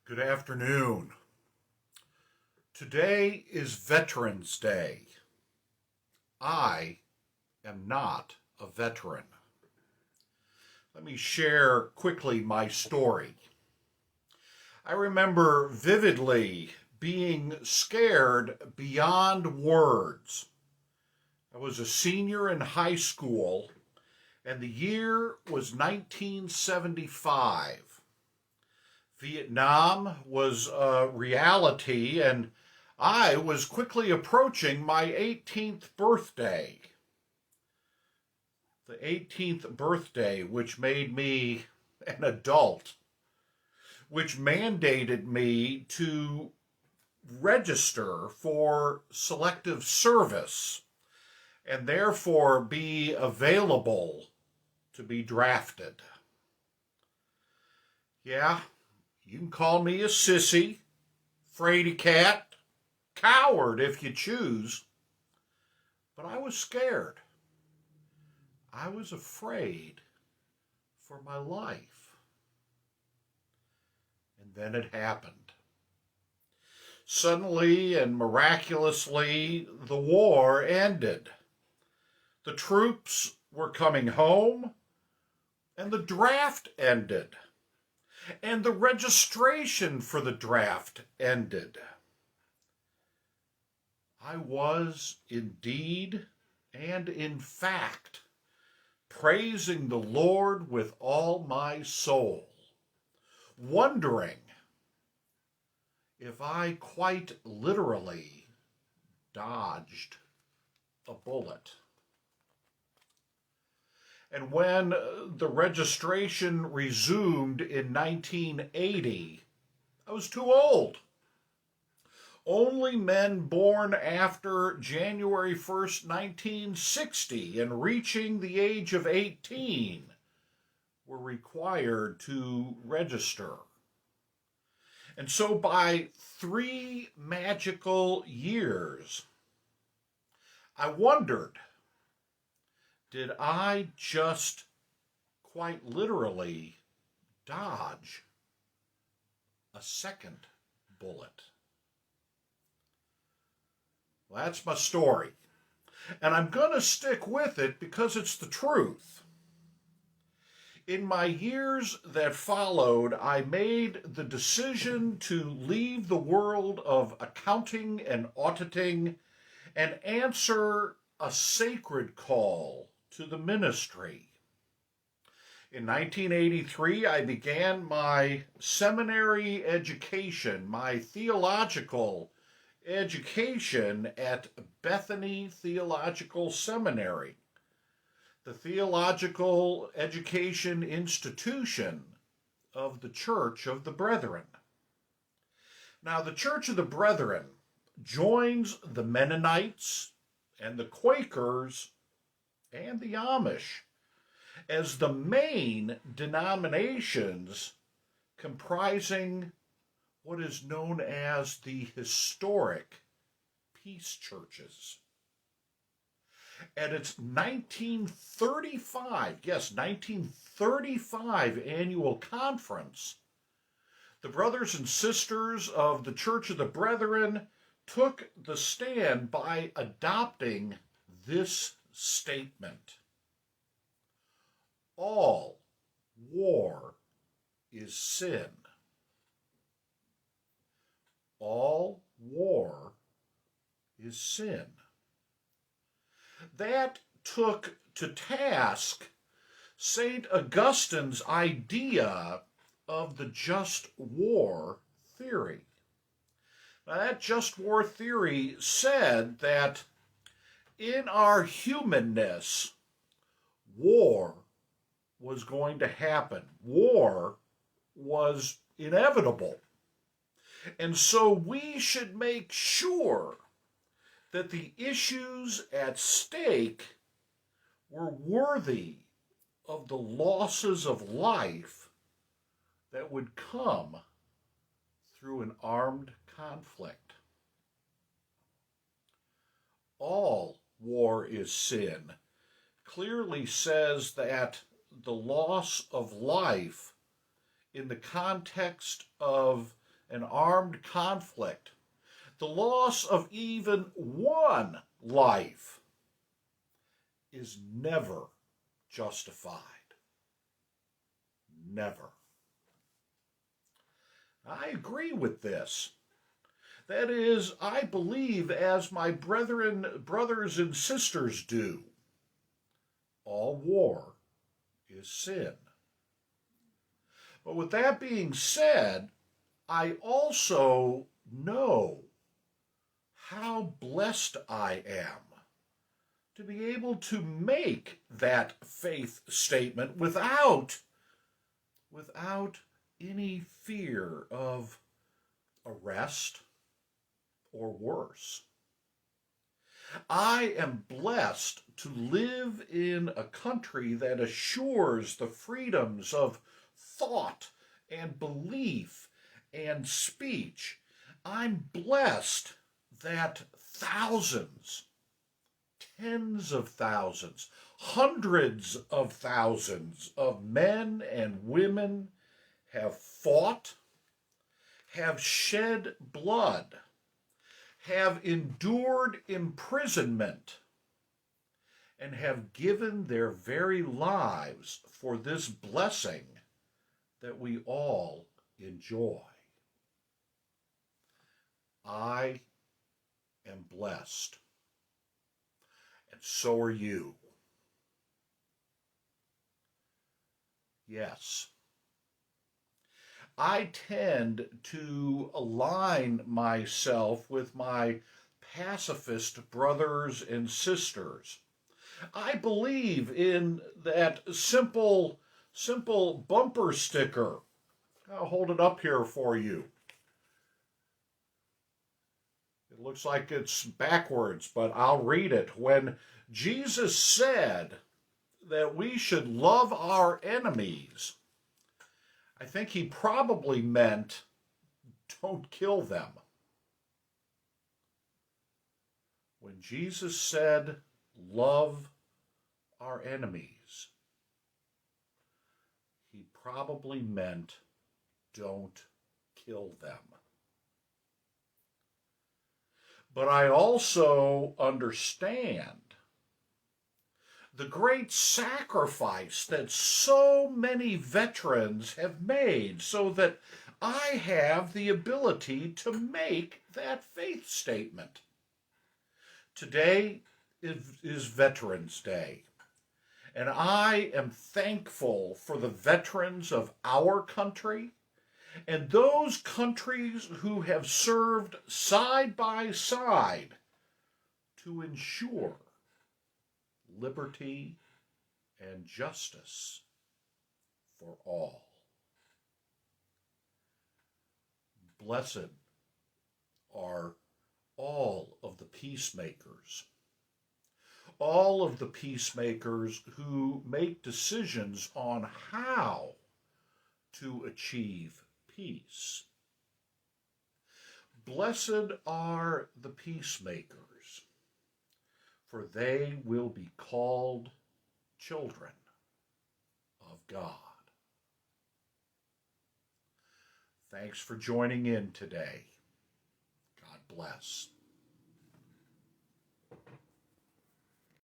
Good afternoon. Today is Veterans Day. I am not a veteran. Let me share quickly my story. I remember vividly being scared beyond words. I was a senior in high school, and the year was 1975. Vietnam was a reality, and I was quickly approaching my 18th birthday. The 18th birthday, which made me an adult, which mandated me to register for selective service and therefore be available to be drafted. Yeah, you can call me a sissy, fraidy cat, coward if you choose, but I was scared. I was afraid for my life. And then it happened. Suddenly and miraculously, the war ended. The troops were coming home, and the draft ended. And the registration for the draft ended. I was indeed and in fact praising the Lord with all my soul, wondering if I quite literally dodged a bullet. And when the registration resumed in 1980, I was too old. Only men born after January 1st, 1960 and reaching the age of 18 were required to register. And so by 3 magical years, I wondered, did I just quite literally dodge a second bullet? Well, that's my story. And I'm going to stick with it because it's the truth. In my years that followed, I made the decision to leave the world of accounting and auditing and answer a sacred call to the ministry. In 1983, I began my seminary education, my theological education at Bethany Theological Seminary, the theological education institution of the Church of the Brethren. Now, the Church of the Brethren joins the Mennonites and the Quakers and the Amish as the main denominations comprising what is known as the historic peace churches. At its 1935 annual conference, the brothers and sisters of the Church of the Brethren took the stand by adopting this statement: all war is sin. All war is sin. That took to task St. Augustine's idea of the just war theory. Now, that just war theory said that in our humanness, war was going to happen. War was inevitable. And so we should make sure that the issues at stake were worthy of the losses of life that would come through an armed conflict. All war is sin clearly says that the loss of life in the context of an armed conflict, the loss of even one life is never justified. Never. I agree with this. That is, I believe, as my brothers and sisters do, all war is sin. But with that being said, I also know how blessed I am to be able to make that faith statement without any fear of arrest or worse. I am blessed to live in a country that assures the freedoms of thought and belief and speech. I'm blessed that thousands, tens of thousands, hundreds of thousands of men and women have fought, have shed blood, have endured imprisonment, and have given their very lives for this blessing that we all enjoy. I am blessed, and so are you. Yes. I tend to align myself with my pacifist brothers and sisters. I believe in that simple bumper sticker. I'll hold it up here for you. It looks like it's backwards, but I'll read it. When Jesus said that we should love our enemies, I think he probably meant don't kill them. When Jesus said love our enemies, he probably meant don't kill them. But I also understand the great sacrifice that so many veterans have made so that I have the ability to make that faith statement. Today is Veterans Day, and I am thankful for the veterans of our country and those countries who have served side by side to ensure liberty and justice for all. Blessed are all of the peacemakers who make decisions on how to achieve peace. Blessed are the peacemakers, for they will be called children of God. Thanks for joining in today. God bless.